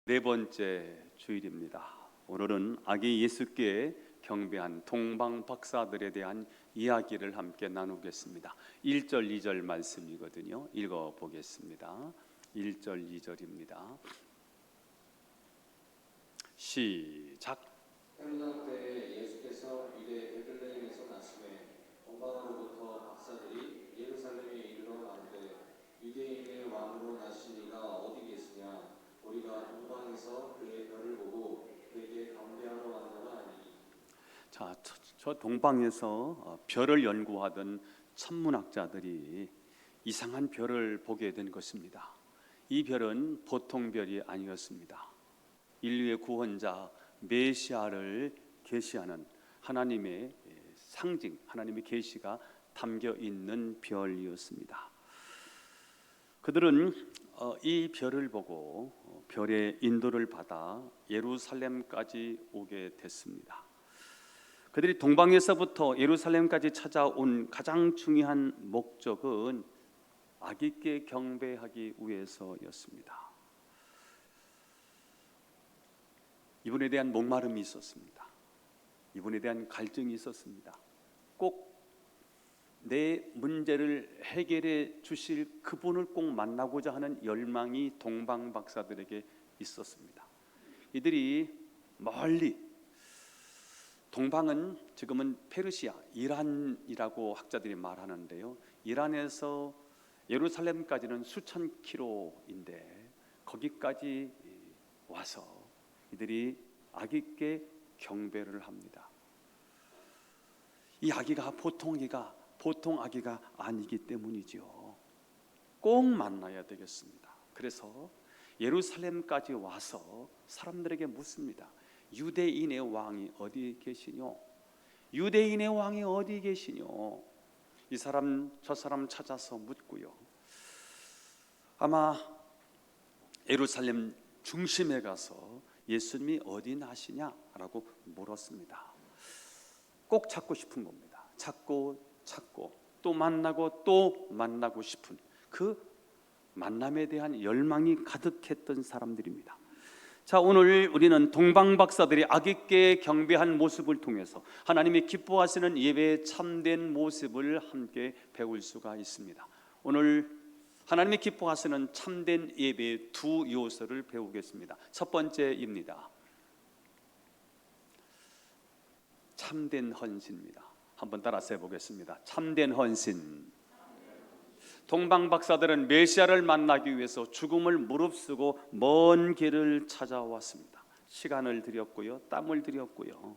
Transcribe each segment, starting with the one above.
네 번째 주일입니다. 오늘은 아기 예수께 경배한 동방 박사들에 대한 이야기를 함께 나누겠습니다. 1절 2절 말씀이거든요. 읽어보겠습니다. 1절 2절입니다. 시작. 해문왕 때에 예수께서 유대 베들레헴에서 나시매 동방으로부터 박사들이 예루살렘에 이르러 가는데 유대인의 왕으로 나신 이가 어디 계시냐? 우리가 동방에서 그의 별을 보고 그에게 경배하러 왔노라 하니. 자, 저 동방에서 별을 연구하던 천문학자들이 이상한 별을 보게 된 것입니다. 이 별은 보통 별이 아니었습니다. 인류의 구원자 메시아를 계시하는 하나님의 상징, 하나님의 계시가 담겨 있는 별이었습니다. 그들은 이 별을 보고 별의 인도를 받아 예루살렘까지 오게 됐습니다. 그들이 동방에서부터 예루살렘까지 찾아온 가장 중요한 목적은 아기께 경배하기 위해서였습니다. 이분에 대한 목마름이 있었습니다. 이분에 대한 갈증이 있었습니다. 꼭 내 문제를 해결해 주실 그분을 꼭 만나고자 하는 열망이 동방 박사들에게 있었습니다. 이들이 멀리, 동방은 지금은 페르시아, 이란이라고 학자들이 말하는데요, 이란에서 예루살렘까지는 수천 킬로인데 거기까지 와서 이들이 아기께 경배를 합니다. 이 아기가 보통 아기가 아니기 때문이죠. 꼭 만나야 되겠습니다. 그래서 예루살렘까지 와서 사람들에게 묻습니다. 유대인의 왕이 어디 계시뇨? 유대인의 왕이 어디 계시뇨? 이 사람 저 사람 찾아서 묻고요. 아마 예루살렘 중심에 가서 예수님이 어디 나시냐라고 물었습니다. 꼭 찾고 싶은 겁니다. 찾고 또 만나고 싶은 그 만남에 대한 열망이 가득했던 사람들입니다. 자, 오늘 우리는 동방 박사들이 아기께 경배한 모습을 통해서 하나님이 기뻐하시는 예배의 참된 모습을 함께 배울 수가 있습니다. 오늘 하나님이 기뻐하시는 참된 예배의 두 요소를 배우겠습니다. 첫 번째입니다. 참된 헌신입니다. 한번 따라서 해보겠습니다. 참된 헌신. 동방 박사들은 메시아를 만나기 위해서 죽음을 무릅쓰고 먼 길을 찾아왔습니다. 시간을 들였고요, 땀을 들였고요,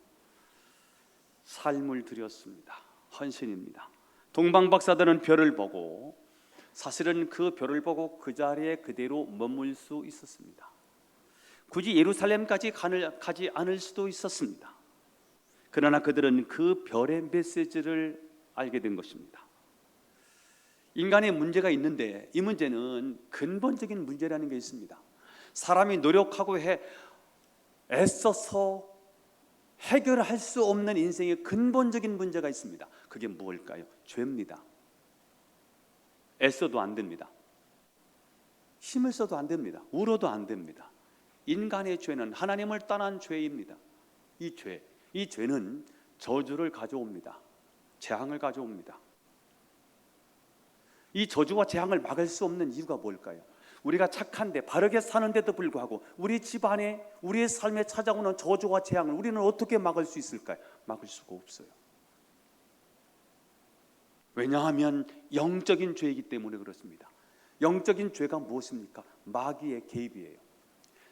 삶을 들였습니다. 헌신입니다. 동방 박사들은 별을 보고, 사실은 그 별을 보고 그 자리에 그대로 머물 수 있었습니다. 굳이 예루살렘까지 가지 않을 수도 있었습니다. 그러나 그들은 그 별의 메시지를 알게 된 것입니다. 인간의 문제가 있는데 이 문제는 근본적인 문제라는 게 있습니다. 사람이 노력하고 애써서 해결할 수 없는 인생의 근본적인 문제가 있습니다. 그게 무엇일까요? 죄입니다. 애써도 안 됩니다. 힘을 써도 안 됩니다. 울어도 안 됩니다. 인간의 죄는 하나님을 떠난 죄입니다. 이 죄는 저주를 가져옵니다. 재앙을 가져옵니다. 이 저주와 재앙을 막을 수 없는 이유가 뭘까요? 우리가 착한데 바르게 사는데도 불구하고 우리 집안에, 우리의 삶에 찾아오는 저주와 재앙을 우리는 어떻게 막을 수 있을까요? 막을 수가 없어요. 왜냐하면 영적인 죄이기 때문에 그렇습니다. 영적인 죄가 무엇입니까? 마귀의 개입이에요.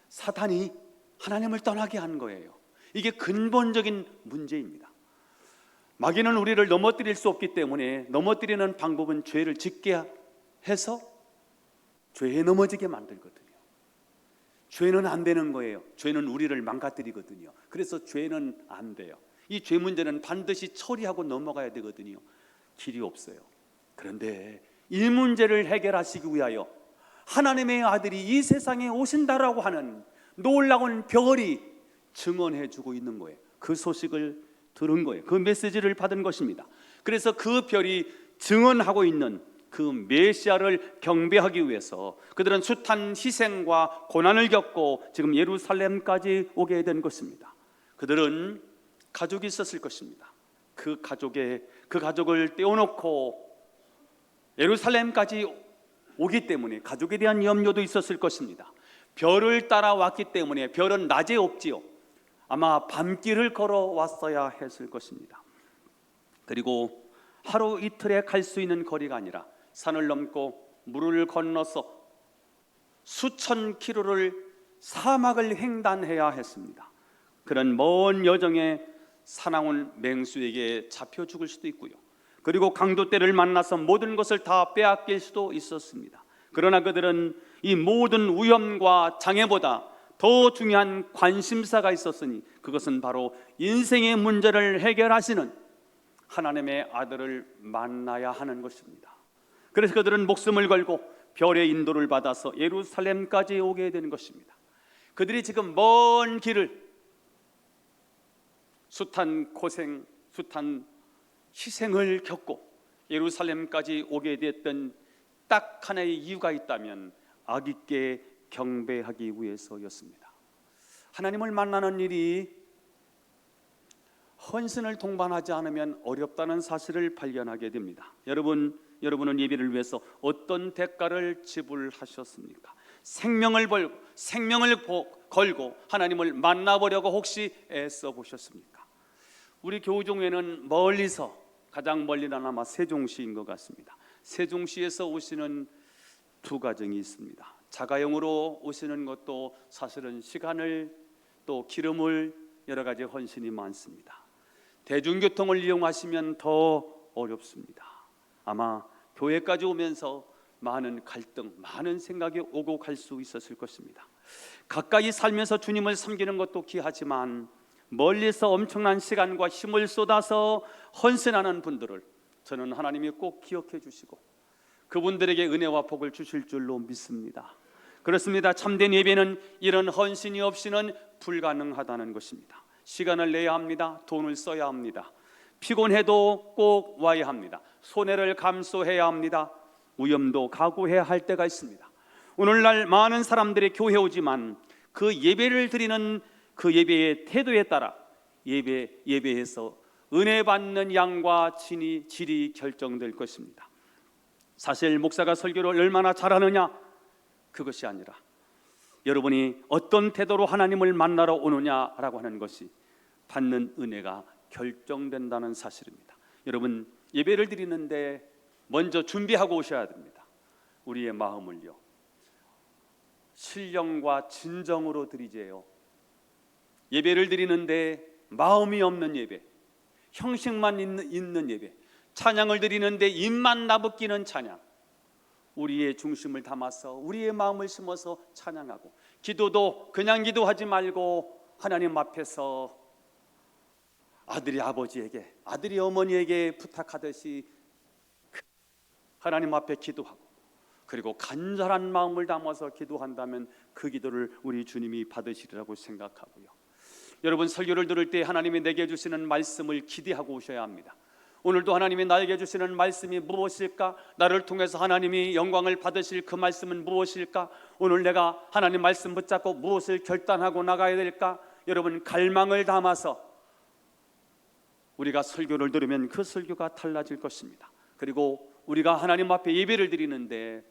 사탄이 하나님을 떠나게 한 거예요. 이게 근본적인 문제입니다. 마귀는 우리를 넘어뜨릴 수 없기 때문에 넘어뜨리는 방법은 죄를 짓게 해서 죄에 넘어지게 만들거든요. 죄는 안 되는 거예요. 죄는 우리를 망가뜨리거든요. 그래서 죄는 안 돼요. 이 죄 문제는 반드시 처리하고 넘어가야 되거든요. 길이 없어요. 그런데 이 문제를 해결하시기 위하여 하나님의 아들이 이 세상에 오신다라고 하는 놀라운 별이 증언해주고 있는 거예요. 그 소식을 들은 거예요. 그 메시지를 받은 것입니다. 그래서 그 별이 증언하고 있는 그 메시아를 경배하기 위해서 그들은 숱한 희생과 고난을 겪고 지금 예루살렘까지 오게 된 것입니다. 그들은 가족이 있었을 것입니다. 그 가족을 떼어놓고 예루살렘까지 오기 때문에 가족에 대한 염려도 있었을 것입니다. 별을 따라왔기 때문에 별은 낮에 없지요. 아마 밤길을 걸어왔어야 했을 것입니다. 그리고 하루 이틀에 갈 수 있는 거리가 아니라 산을 넘고 물을 건너서 수천 킬로를 사막을 횡단해야 했습니다. 그런 먼 여정에 사나운 맹수에게 잡혀 죽을 수도 있고요. 그리고 강도떼를 만나서 모든 것을 다 빼앗길 수도 있었습니다. 그러나 그들은 이 모든 위험과 장애보다 더 중요한 관심사가 있었으니 그것은 바로 인생의 문제를 해결하시는 하나님의 아들을 만나야 하는 것입니다. 그래서 그들은 목숨을 걸고 별의 인도를 받아서 예루살렘까지 오게 되는 것입니다. 그들이 지금 먼 길을 숱한 고생, 숱한 희생을 겪고 예루살렘까지 오게 됐던 딱 하나의 이유가 있다면 아기께 경배하기 위해서였습니다. 하나님을 만나는 일이 헌신을 동반하지 않으면 어렵다는 사실을 발견하게 됩니다. 여러분은 예배를 위해서 어떤 대가를 지불하셨습니까? 생명을 걸고 하나님을 만나보려고 혹시 애써 보셨습니까? 우리 교우종회는 멀리서 가장 멀리는 아마 세종시인 것 같습니다. 세종시에서 오시는 두 가정이 있습니다. 자가용으로 오시는 것도 사실은 시간을 또 기름을 여러 가지 헌신이 많습니다. 대중교통을 이용하시면 더 어렵습니다. 아마 교회까지 오면서 많은 갈등, 많은 생각이 오고 갈 수 있었을 것입니다. 가까이 살면서 주님을 섬기는 것도 귀하지만 멀리서 엄청난 시간과 힘을 쏟아서 헌신하는 분들을 저는 하나님이 꼭 기억해 주시고 그분들에게 은혜와 복을 주실 줄로 믿습니다. 그렇습니다. 참된 예배는 이런 헌신이 없이는 불가능하다는 것입니다. 시간을 내야 합니다. 돈을 써야 합니다. 피곤해도 꼭 와야 합니다. 손해를 감수해야 합니다. 위험도 각오해야 할 때가 있습니다. 오늘날 많은 사람들이 교회 오지만 그 예배를 드리는 그 예배의 태도에 따라 예배에서 은혜 받는 양과 질이 결정될 것입니다. 사실 목사가 설교를 얼마나 잘하느냐 그것이 아니라 여러분이 어떤 태도로 하나님을 만나러 오느냐라고 하는 것이 받는 은혜가 결정된다는 사실입니다. 여러분 예배를 드리는데 먼저 준비하고 오셔야 됩니다. 우리의 마음을요 신령과 진정으로 드리재요. 예배를 드리는데 마음이 없는 예배, 형식만 있는 예배, 찬양을 드리는데 입만 나부끼는 찬양, 우리의 중심을 담아서 우리의 마음을 심어서 찬양하고 기도도 그냥 기도하지 말고 하나님 앞에서 아들이 아버지에게, 아들이 어머니에게 부탁하듯이 하나님 앞에 기도하고 그리고 간절한 마음을 담아서 기도한다면 그 기도를 우리 주님이 받으시리라고 생각하고요. 여러분 설교를 들을 때 하나님이 내게 주시는 말씀을 기대하고 오셔야 합니다. 오늘도 하나님이 나에게 주시는 말씀이 무엇일까? 나를 통해서 하나님이 영광을 받으실 그 말씀은 무엇일까? 오늘 내가 하나님 말씀 붙잡고 무엇을 결단하고 나가야 될까? 여러분 갈망을 담아서 우리가 설교를 들으면 그 설교가 달라질 것입니다. 그리고 우리가 하나님 앞에 예배를 드리는데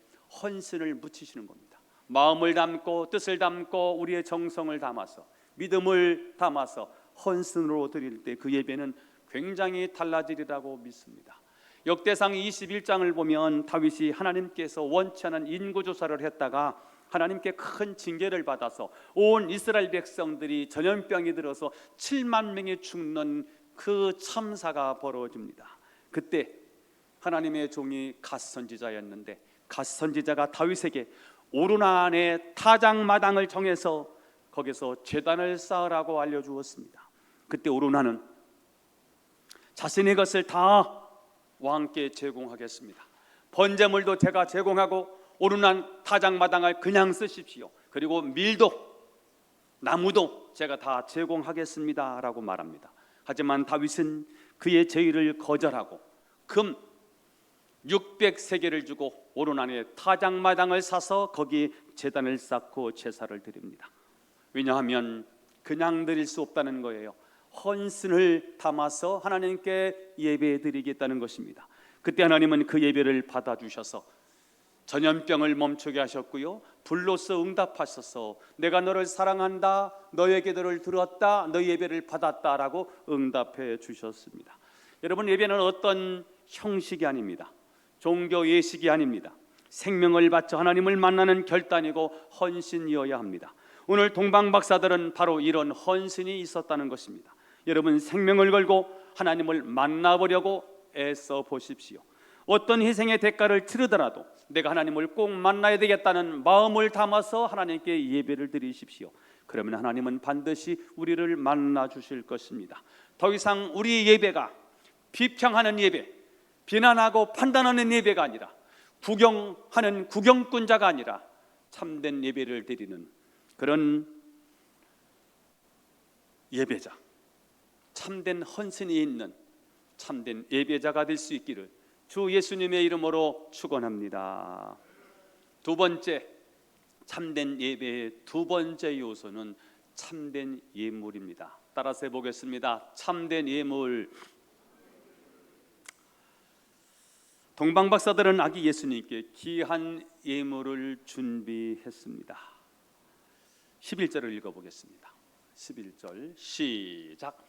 헌신을 묻히시는 겁니다. 마음을 담고 뜻을 담고 우리의 정성을 담아서 믿음을 담아서 헌신으로 드릴 때 그 예배는 굉장히 달라지리라고 믿습니다. 역대상 21장을 보면 다윗이 하나님께서 원치 않은 인구조사를 했다가 하나님께 큰 징계를 받아서 온 이스라엘 백성들이 전염병이 들어서 7만 명이 죽는 그 참사가 벌어집니다. 그때 하나님의 종이 갓 선지자였는데 갓 선지자가 다윗에게 오르난의 타작마당을 정해서 거기서 제단을 쌓으라고 알려주었습니다. 그때 오르난은 자신의 것을 다 왕께 제공하겠습니다. 번제물도 제가 제공하고 오르난 타작마당을 그냥 쓰십시오. 그리고 밀도 나무도 제가 다 제공하겠습니다 라고 말합니다. 하지만 다윗은 그의 제의를 거절하고 금 600세겔을 주고 오르난에 타작마당을 사서 거기 제단을 쌓고 제사를 드립니다. 왜냐하면 그냥 드릴 수 없다는 거예요. 헌신을 담아서 하나님께 예배 드리겠다는 것입니다. 그때 하나님은 그 예배를 받아주셔서 전염병을 멈추게 하셨고요, 불로서 응답하셔서 내가 너를 사랑한다, 너의 기도를 들었다, 너의 예배를 받았다라고 응답해 주셨습니다. 여러분, 예배는 어떤 형식이 아닙니다. 종교 예식이 아닙니다. 생명을 바쳐 하나님을 만나는 결단이고 헌신이어야 합니다. 오늘 동방 박사들은 바로 이런 헌신이 있었다는 것입니다. 여러분, 생명을 걸고 하나님을 만나보려고 애써 보십시오. 어떤 희생의 대가를 치르더라도 내가 하나님을 꼭 만나야 되겠다는 마음을 담아서 하나님께 예배를 드리십시오. 그러면 하나님은 반드시 우리를 만나 주실 것입니다. 더 이상 우리 예배가 비평하는 예배, 비난하고 판단하는 예배가 아니라, 구경하는 구경꾼자가 아니라 참된 예배를 드리는 그런 예배자, 참된 헌신이 있는 참된 예배자가 될 수 있기를 주 예수님의 이름으로 축원합니다. 두 번째, 참된 예배의 두 번째 요소는 참된 예물입니다. 따라서 해보겠습니다. 참된 예물. 동방 박사들은 아기 예수님께 귀한 예물을 준비했습니다. 11절을 읽어보겠습니다. 11절 시작.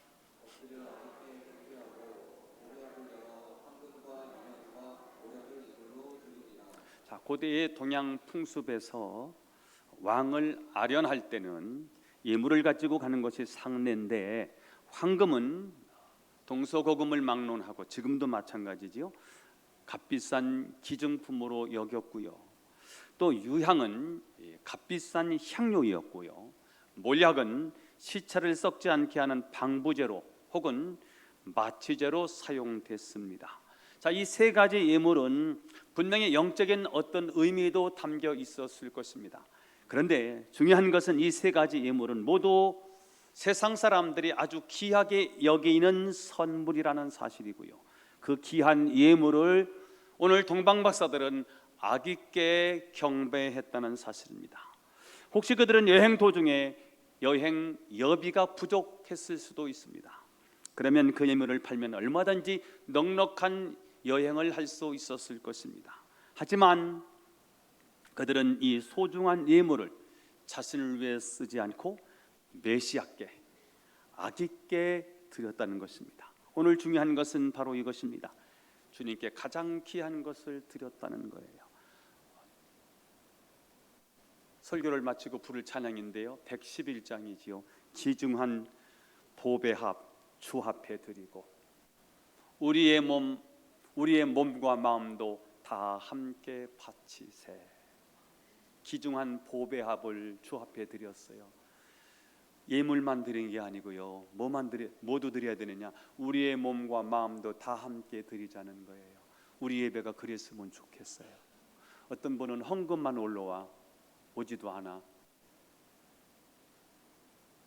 자, 고대의 동양 풍습에서 왕을 아련할 때는 예물을 가지고 가는 것이 상례인데, 황금은 동서고금을 막론하고 지금도 마찬가지지요, 값비싼 기증품으로 여겼고요, 또 유향은 값비싼 향료이었고요, 몰약은 시체를 썩지 않게 하는 방부제로 혹은 마취제로 사용됐습니다. 자, 이 세 가지 예물은 분명히 영적인 어떤 의미도 담겨 있었을 것입니다. 그런데 중요한 것은 이 세 가지 예물은 모두 세상 사람들이 아주 귀하게 여기는 선물이라는 사실이고요, 그 귀한 예물을 오늘 동방 박사들은 아기께 경배했다는 사실입니다. 혹시 그들은 여행 도중에 여행 여비가 부족했을 수도 있습니다. 그러면 그 예물을 팔면 얼마든지 넉넉한 여행을 할 수 있었을 것입니다. 하지만 그들은 이 소중한 예물을 자신을 위해 쓰지 않고 메시아께, 아기께 드렸다는 것입니다. 오늘 중요한 것은 바로 이것입니다. 주님께 가장 귀한 것을 드렸다는 거예요. 설교를 마치고 부를 찬양인데요, 111장이지요. 귀중한 보배합 주 앞에 드리고 우리의 몸과 마음도 다 함께 바치세. 귀중한 보배합을 주 앞에 드렸어요. 예물만 드리는 게 아니고요, 모두 드려야 되느냐? 우리의 몸과 마음도 다 함께 드리자는 거예요. 우리 예배가 그랬으면 좋겠어요. 어떤 분은 헌금만 올라와 오지도 않아.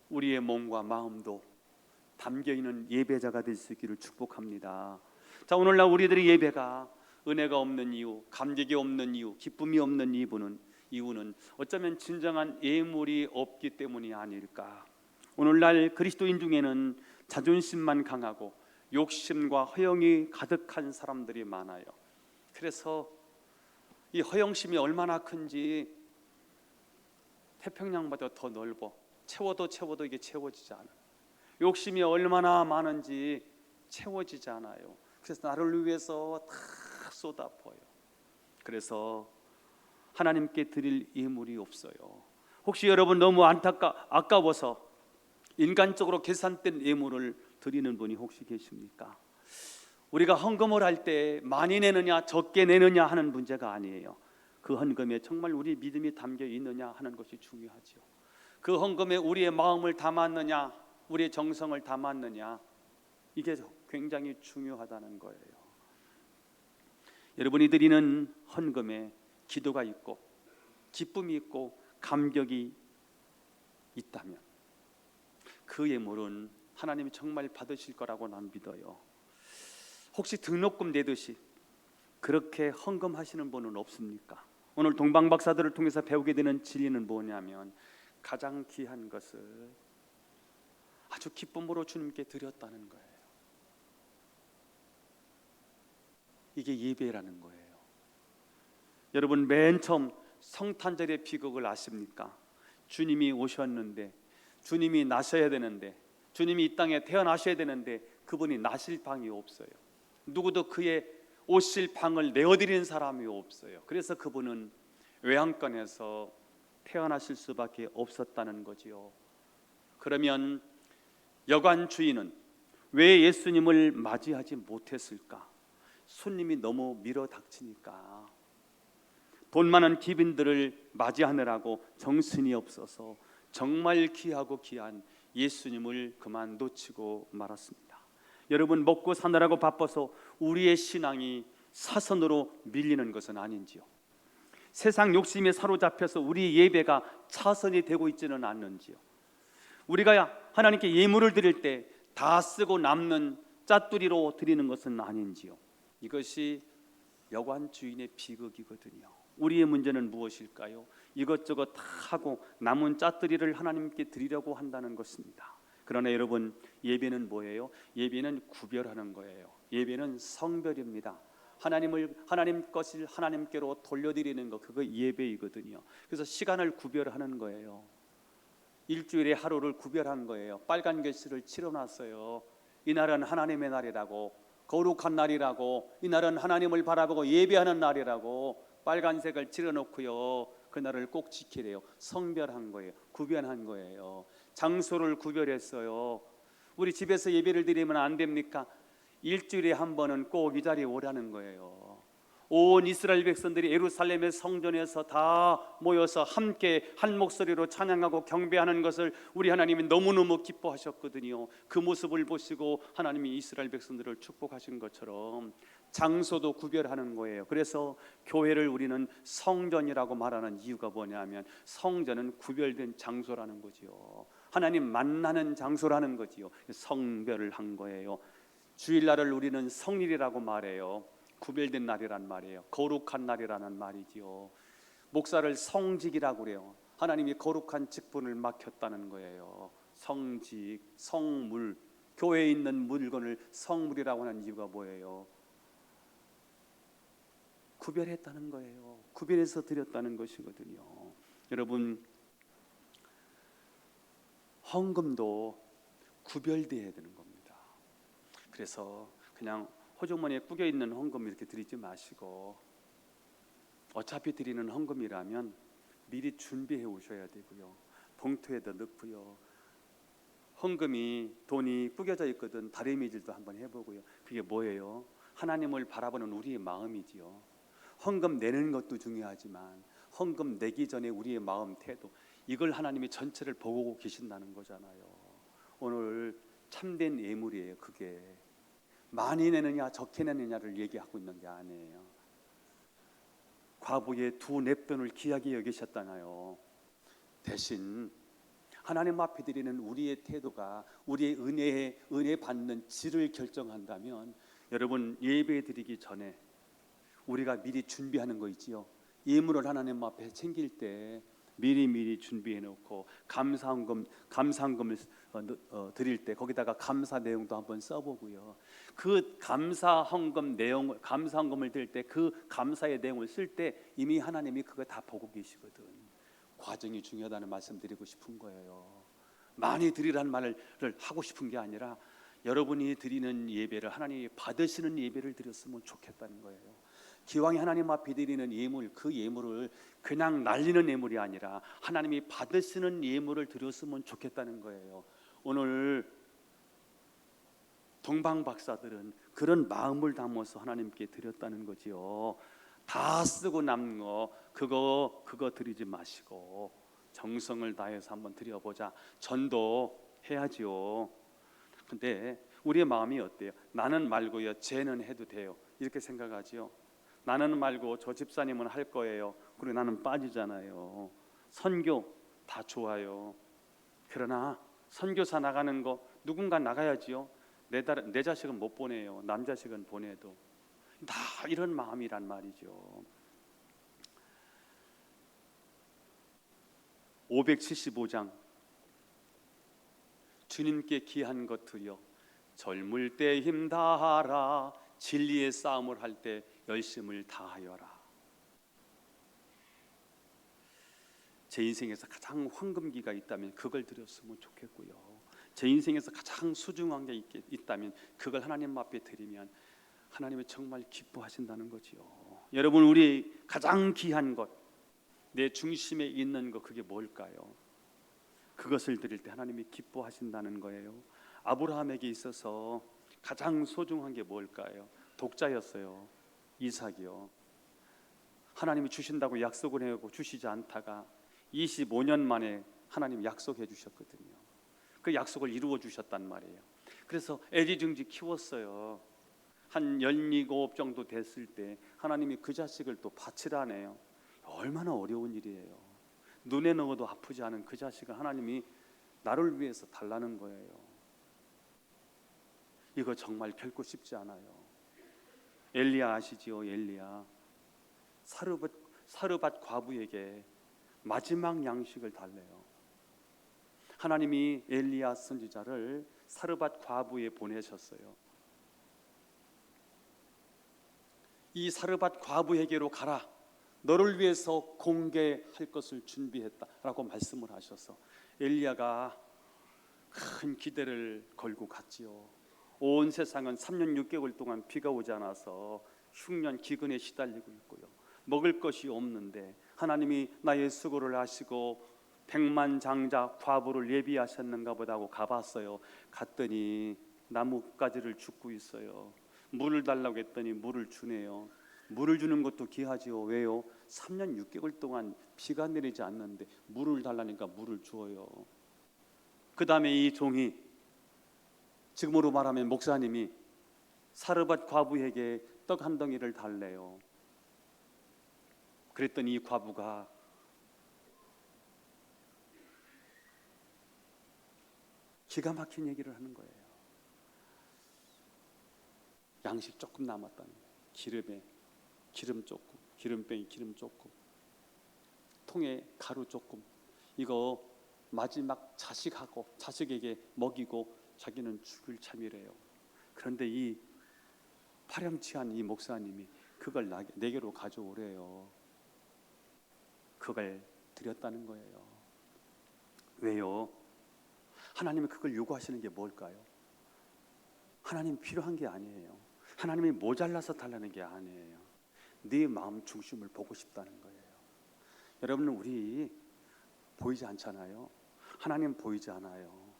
우리의 몸과 마음도 담겨있는 예배자가 될 수 있기를 축복합니다. 자, 오늘날 우리들의 예배가 은혜가 없는 이유, 감격이 없는 이유, 기쁨이 없는 이유는 어쩌면 진정한 예물이 없기 때문이 아닐까. 오늘날 그리스도인 중에는 자존심만 강하고 욕심과 허영이 가득한 사람들이 많아요. 그래서 이 허영심이 얼마나 큰지 태평양보다 더 넓어. 채워도 이게 채워지지 않아요. 욕심이 얼마나 많은지 채워지지 않아요. 그래서 나를 위해서 다 쏟아부어요. 그래서 하나님께 드릴 예물이 없어요. 혹시 여러분 너무 아까워서 인간적으로 계산된 예물을 드리는 분이 혹시 계십니까? 우리가 헌금을 할 때 많이 내느냐 적게 내느냐 하는 문제가 아니에요. 그 헌금에 정말 우리 믿음이 담겨 있느냐 하는 것이 중요하죠. 그 헌금에 우리의 마음을 담았느냐, 우리의 정성을 담았느냐, 이게 굉장히 중요하다는 거예요. 여러분이 드리는 헌금에 기도가 있고 기쁨이 있고 감격이 있다면 그 예물은 하나님이 정말 받으실 거라고 난 믿어요. 혹시 등록금 내듯이 그렇게 헌금하시는 분은 없습니까? 오늘 동방 박사들을 통해서 배우게 되는 진리는 뭐냐면 가장 귀한 것을 아주 기쁨으로 주님께 드렸다는 거예요. 이게 예배라는 거예요. 여러분, 맨 처음 성탄절의 비극을 아십니까? 주님이 오셨는데, 주님이 나셔야 되는데, 주님이 이 땅에 태어나셔야 되는데 그분이 나실 방이 없어요. 누구도 그의 오실 방을 내어드리는 사람이 없어요. 그래서 그분은 외양간에서 태어나실 수밖에 없었다는 거지요. 그러면 여관 주인은 왜 예수님을 맞이하지 못했을까? 손님이 너무 밀어닥치니까. 돈 많은 귀빈들을 맞이하느라고 정신이 없어서 정말 귀하고 귀한 예수님을 그만 놓치고 말았습니다. 여러분, 먹고 사느라고 바빠서 우리의 신앙이 사선으로 밀리는 것은 아닌지요? 세상 욕심에 사로잡혀서 우리 예배가 차선이 되고 있지는 않는지요? 우리가 하나님께 예물을 드릴 때 다 쓰고 남는 짜투리로 드리는 것은 아닌지요? 이것이 여관 주인의 비극이거든요. 우리의 문제는 무엇일까요? 이것저것 다 하고 남은 짜투리를 하나님께 드리려고 한다는 것입니다. 그러나 여러분, 예배는 뭐예요? 예배는 구별하는 거예요. 예배는 성별입니다. 하나님 것을 하나님께로 돌려드리는 거, 그거 예배이거든요. 그래서 시간을 구별하는 거예요. 일주일에 하루를 구별한 거예요. 빨간 글씨를 칠해놨어요. 이날은 하나님의 날이라고, 거룩한 날이라고, 이날은 하나님을 바라보고 예배하는 날이라고 빨간색을 칠해놓고요, 그날을 꼭 지키래요. 성별한 거예요. 구별한 거예요. 장소를 구별했어요. 우리 집에서 예배를 드리면 안 됩니까? 일주일에 한 번은 꼭 이 자리에 오라는 거예요. 온 이스라엘 백성들이 예루살렘의 성전에서 다 모여서 함께 한 목소리로 찬양하고 경배하는 것을 우리 하나님이 너무너무 기뻐하셨거든요. 그 모습을 보시고 하나님이 이스라엘 백성들을 축복하신 것처럼 장소도 구별하는 거예요. 그래서 교회를 우리는 성전이라고 말하는 이유가 뭐냐면 성전은 구별된 장소라는 거지요. 하나님 만나는 장소라는 거지요. 성별을 한 거예요. 주일날을 우리는 성일이라고 말해요. 구별된 날이란 말이에요. 거룩한 날이라는 말이지요. 목사를 성직이라고 그래요. 하나님이 거룩한 직분을 맡겼다는 거예요. 성직, 성물, 교회에 있는 물건을 성물이라고 하는 이유가 뭐예요? 구별했다는 거예요. 구별해서 드렸다는 것이거든요. 여러분, 헌금도 구별되어야 되는 겁니다. 그래서 그냥 호주머니에 구겨 있는 헌금 이렇게 드리지 마시고, 어차피 드리는 헌금이라면 미리 준비해 오셔야 되고요. 봉투에다 넣고요. 헌금이 돈이 구겨져 있거든 다리미질도 한번 해보고요. 그게 뭐예요? 하나님을 바라보는 우리의 마음이지요. 헌금 내는 것도 중요하지만 헌금 내기 전에 우리의 마음 태도, 이걸 하나님이 전체를 보고 계신다는 거잖아요. 오늘 참된 예물이에요. 그게 많이 내느냐 적게 내느냐를 얘기하고 있는 게 아니에요. 과부의 두 냅돈을 귀하게 여기셨잖아요. 대신 하나님 앞에 드리는 우리의 태도가 우리의 은혜 받는 질을 결정한다면, 여러분, 예배 드리기 전에 우리가 미리 준비하는 거 있지요. 예물을 하나님 앞에 챙길 때 미리 준비해 놓고 감사헌금을 드릴 때 거기다가 감사 내용도 한번 써보고요. 그 감사헌금을 드릴 때 그 감사의 내용을 쓸 때 이미 하나님이 그거 다 보고 계시거든. 과정이 중요하다는 말씀 드리고 싶은 거예요. 많이 드리라는 말을 하고 싶은 게 아니라 여러분이 드리는 예배를 하나님이 받으시는 예배를 드렸으면 좋겠다는 거예요. 기왕에 하나님 앞에 드리는 예물, 그 예물을 그냥 날리는 예물이 아니라 하나님이 받으시는 예물을 드렸으면 좋겠다는 거예요. 오늘 동방 박사들은 그런 마음을 담아서 하나님께 드렸다는 거지요. 다 쓰고 남는 거 그거 드리지 마시고 정성을 다해서 한번 드려보자. 전도 해야지요. 근데 우리의 마음이 어때요? 나는 말고요, 쟤는 해도 돼요, 이렇게 생각하지요. 나는 말고 저 집사님은 할 거예요. 그리고 나는 빠지잖아요. 선교 다 좋아요. 그러나 선교사 나가는 거 누군가 나가야지요. 내 자식은 못 보내요. 남 자식은 보내도. 다 이런 마음이란 말이죠. 575장 주님께 귀한 것 드려 젊을 때 힘 다하라 진리의 싸움을 할 때 열심을 다하여라. 제 인생에서 가장 황금기가 있다면 그걸 드렸으면 좋겠고요. 제 인생에서 가장 소중한 게 있다면 그걸 하나님 앞에 드리면 하나님이 정말 기뻐하신다는 거지요. 여러분, 우리 가장 귀한 것, 내 중심에 있는 것, 그게 뭘까요? 그것을 드릴 때 하나님이 기뻐하신다는 거예요. 아브라함에게 있어서 가장 소중한 게 뭘까요? 독자였어요. 이삭이요. 하나님이 주신다고 약속을 해오고 주시지 않다가 25년 만에 하나님이 약속해 주셨거든요. 그 약속을 이루어 주셨단 말이에요. 그래서 애지중지 키웠어요. 한 17 정도 됐을 때 하나님이 그 자식을 또 바치라네요. 얼마나 어려운 일이에요. 눈에 넣어도 아프지 않은 그 자식을 하나님이 나를 위해서 달라는 거예요. 이거 정말 결코 쉽지 않아요. 엘리야 아시지요? 엘리야 사르밧 과부에게 마지막 양식을 달래요. 하나님이 엘리야 선지자를 사르밧 과부에 보내셨어요. 이 사르밧 과부에게로 가라. 너를 위해서 공개할 것을 준비했다라고 말씀을 하셔서 엘리야가 큰 기대를 걸고 갔지요. 온 세상은 3년 6개월 동안 비가 오지 않아서 흉년 기근에 시달리고 있고요. 먹을 것이 없는데 하나님이 나의 수고를 하시고 백만장자 과부를 예비하셨는가 보다 하고 가봤어요. 갔더니 나뭇가지를 줍고 있어요. 물을 달라고 했더니 물을 주네요. 물을 주는 것도 귀하지요. 왜요? 3년 6개월 동안 비가 내리지 않는데 물을 달라니까 물을 주어요. 그 다음에 이 종이, 지금으로 말하면 목사님이 사르밧 과부에게 떡 한 덩이를 달래요. 그랬더니 이 과부가 기가 막힌 얘기를 하는 거예요. 양식 조금 남았다는 거예요. 기름에 기름 조금, 기름병에 기름 조금, 통에 가루 조금. 이거 마지막 자식에게 먹이고 자기는 죽을 참이래요. 그런데 이 파렴치한 이 목사님이 그걸 내게로 가져오래요. 그걸 드렸다는 거예요. 왜요? 하나님이 그걸 요구하시는 게 뭘까요? 하나님 필요한 게 아니에요. 하나님이 모자라서 달라는 게 아니에요. 네 마음 중심을 보고 싶다는 거예요. 여러분, 우리 보이지 않잖아요. 하나님 보이지 않아요.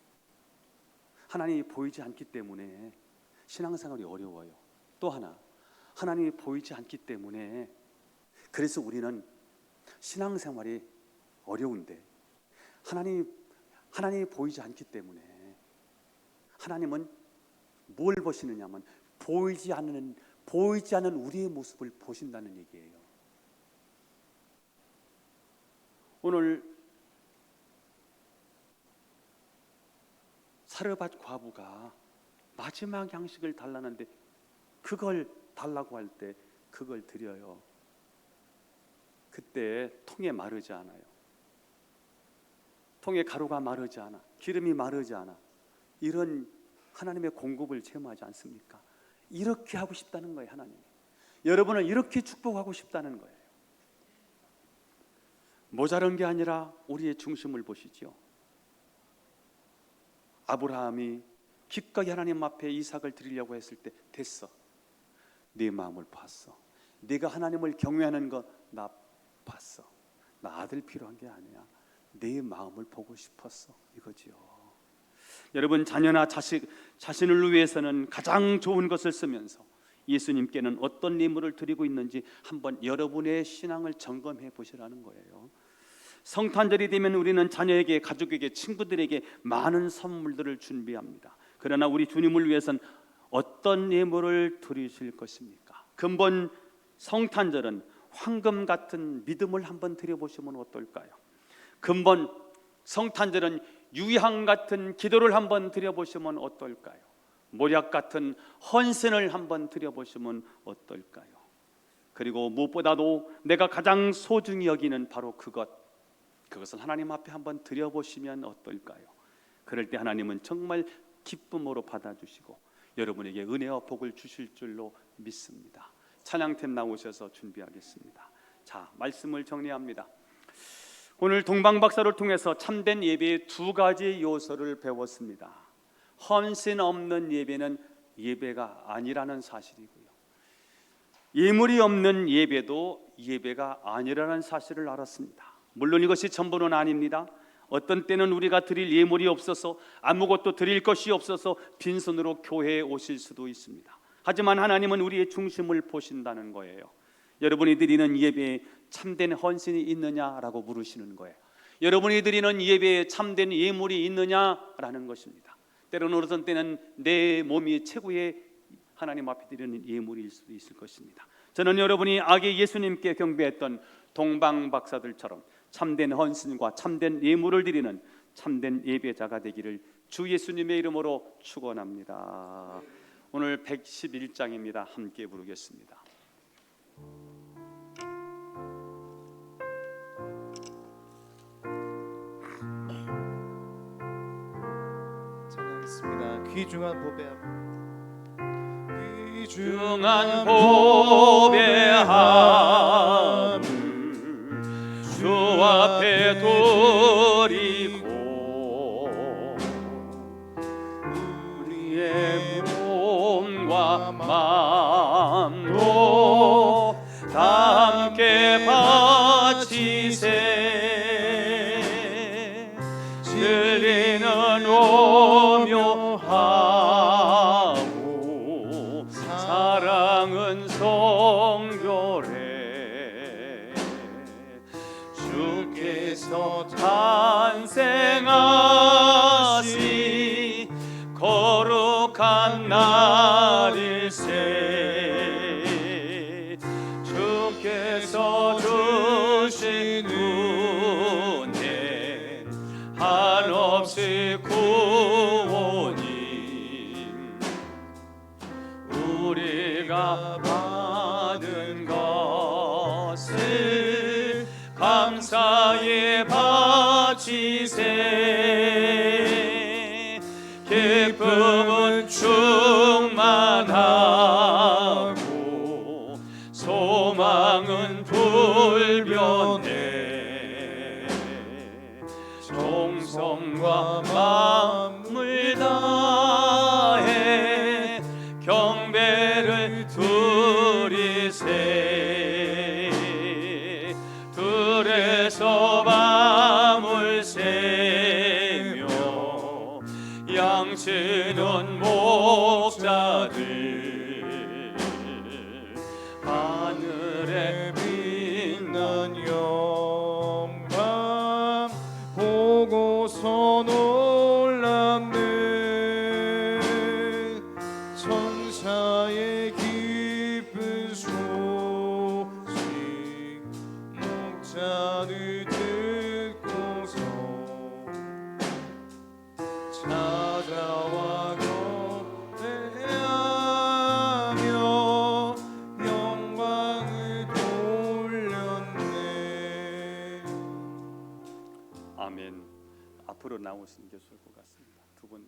하나님이 보이지 않기 때문에 신앙생활이 어려워요. 또 하나, 하나님이 보이지 않기 때문에 그래서 우리는 신앙생활이 어려운데 하나님이 보이지 않기 때문에 하나님은 뭘 보시느냐면 보이지 않는 우리의 모습을 보신다는 얘기예요. 오늘 사르밧 과부가 마지막 양식을 달라는데 그걸 달라고 할 때 그걸 드려요. 그때 통에 마르지 않아요. 통에 가루가 마르지 않아. 기름이 마르지 않아. 이런 하나님의 공급을 체험하지 않습니까? 이렇게 하고 싶다는 거예요. 하나님이 여러분을 이렇게 축복하고 싶다는 거예요. 모자란 게 아니라 우리의 중심을 보시죠. 아브라함이 기꺼이 하나님 앞에 이삭을 드리려고 했을 때 됐어. 네 마음을 봤어. 네가 하나님을 경외하는 거 나 봤어. 나 아들 필요한 게 아니야. 네 마음을 보고 싶었어. 이거지요. 여러분, 자녀나 자신을 위해서는 가장 좋은 것을 쓰면서 예수님께는 어떤 예물을 드리고 있는지 한번 여러분의 신앙을 점검해 보시라는 거예요. 성탄절이 되면 우리는 자녀에게, 가족에게, 친구들에게 많은 선물들을 준비합니다. 그러나 우리 주님을 위해서는 어떤 예물을 드리실 것입니까? 근본 성탄절은 황금 같은 믿음을 한번 드려보시면 어떨까요? 근본 성탄절은 유향 같은 기도를 한번 드려보시면 어떨까요? 모략 같은 헌신을 한번 드려보시면 어떨까요? 그리고 무엇보다도 내가 가장 소중히 여기는 바로 그것을 하나님 앞에 한번 드려보시면 어떨까요? 그럴 때 하나님은 정말 기쁨으로 받아주시고 여러분에게 은혜와 복을 주실 줄로 믿습니다. 찬양팀 나오셔서 준비하겠습니다. 자, 말씀을 정리합니다. 오늘 동방박사를 통해서 참된 예배의 두 가지 요소를 배웠습니다. 헌신 없는 예배는 예배가 아니라는 사실이고요, 예물이 없는 예배도 예배가 아니라는 사실을 알았습니다. 물론 이것이 전부는 아닙니다. 어떤 때는 우리가 드릴 예물이 없어서, 아무것도 드릴 것이 없어서 빈손으로 교회에 오실 수도 있습니다. 하지만 하나님은 우리의 중심을 보신다는 거예요. 여러분이 드리는 예배에 참된 헌신이 있느냐라고 물으시는 거예요. 여러분이 드리는 예배에 참된 예물이 있느냐라는 것입니다. 때로는 어떤 때는 내 몸이 최고의 하나님 앞에 드리는 예물일 수도 있을 것입니다. 저는 여러분이 아기 예수님께 경배했던 동방박사들처럼 참된 헌신과 참된 예물을 드리는 참된 예배자가 되기를 주 예수님의 이름으로 축원합니다. 오늘 111장입니다. 함께 부르겠습니다. 찬양하겠습니다. 귀중한 보배 귀중한 보배함 주 앞에 드리고 우리의 몸과 마음도 함께 바치세. 진리는 오묘하고 사랑은 성결해. 주께서 탄생하시 거룩한 날일세. 주께서 주신 은혜 한없이 구원인 우리가 받은 것을 감사히 바치세. 기쁨은 충만하고 소망은 불변해. 정성과 마음을 다해 경배를 드리세. 들에서 밤을 새며 양치는 목자들 하늘에 빛난 영광 보고서 놀랍네. 천사의 기쁜 소식 목자들 듣고서 찾아와 경배하며 영광을 돌렸네. 아멘. 앞으로 나오시는 게 좋을 것 같습니다. 두 분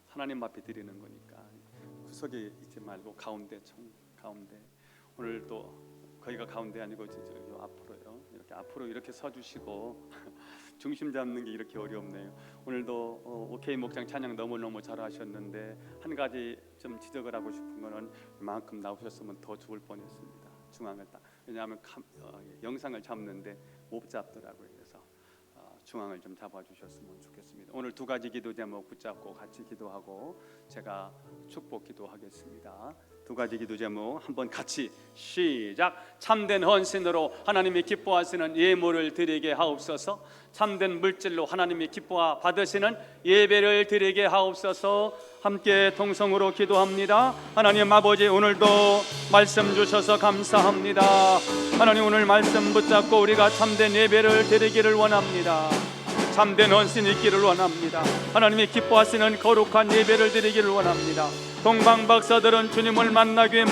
하나님 앞에 드리는 거니까 구석에 있지 말고 가운데, 가운데. 오늘도 거기가 가운데 아니고 진짜 요 앞으로요. 이렇게 앞으로 이렇게 서주시고 중심 잡는 게 이렇게 어렵네요. 오늘도 오케이 목장 찬양 너무너무 잘하셨는데 한 가지 좀 지적을 하고 싶은 거는 이만큼 나오셨으면 더 좋을 뻔했습니다. 중앙을 딱. 왜냐하면 영상을 잡는데 못 잡더라고요. 그래서 중앙을 좀 잡아주셨으면 좋겠습니다. 오늘 두 가지 기도 제목 붙잡고 같이 기도하고 제가 축복 기도하겠습니다. 두 가지 기도 제목 한번 같이 시작. 참된 헌신으로 하나님이 기뻐하시는 예물을 드리게 하옵소서. 참된 물질로 하나님이 기뻐 받으시는 예배를 드리게 하옵소서. 함께 동성으로 기도합니다. 하나님 아버지, 오늘도 말씀 주셔서 감사합니다. 하나님, 오늘 말씀 붙잡고 우리가 참된 예배를 드리기를 원합니다. 참된 헌신이 있기를 원합니다. 하나님이 기뻐하시는 거룩한 예배를 드리기를 원합니다. 동방 박사들은 주님을 만나기 위해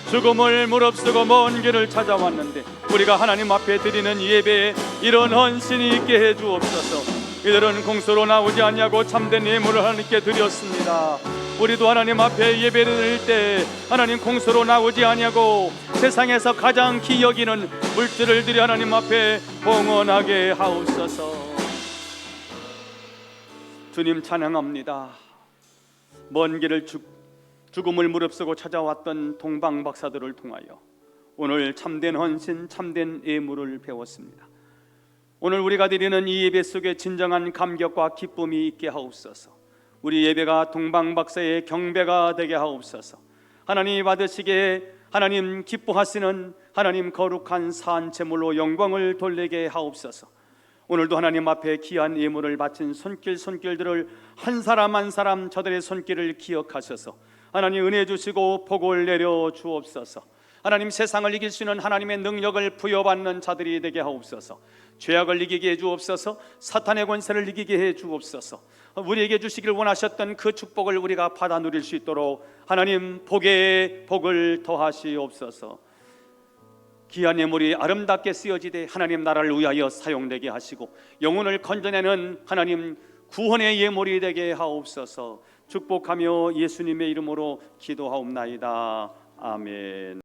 죽음을 무릅쓰고 먼 길을 찾아왔는데 우리가 하나님 앞에 드리는 예배에 이런 헌신이 있게 해 주옵소서. 이들은 공수로 나오지 않냐고 참된 예물을 하나님께 드렸습니다. 우리도 하나님 앞에 예배를 드릴 때 하나님 공수로 나오지 않냐고 세상에서 가장 기 여기는 물질을 드려 하나님 앞에 봉헌하게 하옵소서. 주님 찬양합니다. 먼 길을 죽음을 무릅쓰고 찾아왔던 동방 박사들을 통하여 오늘 참된 헌신, 참된 예물을 배웠습니다. 오늘 우리가 드리는 이 예배 속에 진정한 감격과 기쁨이 있게 하옵소서. 우리 예배가 동방 박사의 경배가 되게 하옵소서. 하나님 받으시기에 하나님 기뻐하시는 하나님 거룩한 산제물로 영광을 돌리게 하옵소서. 오늘도 하나님 앞에 귀한 예물을 바친 손길들을 한 사람 한 사람 저들의 손길을 기억하셔서 하나님 은혜 주시고 복을 내려 주옵소서. 하나님 세상을 이길 수 있는 하나님의 능력을 부여받는 자들이 되게 하옵소서. 죄악을 이기게 해 주옵소서. 사탄의 권세를 이기게 해 주옵소서. 우리에게 주시길 원하셨던 그 축복을 우리가 받아 누릴 수 있도록 하나님 복에 복을 더하시옵소서. 귀한 예물이 아름답게 쓰여지되 하나님 나라를 위하여 사용되게 하시고 영혼을 건져내는 하나님 구원의 예물이 되게 하옵소서. 축복하며 예수님의 이름으로 기도하옵나이다. 아멘.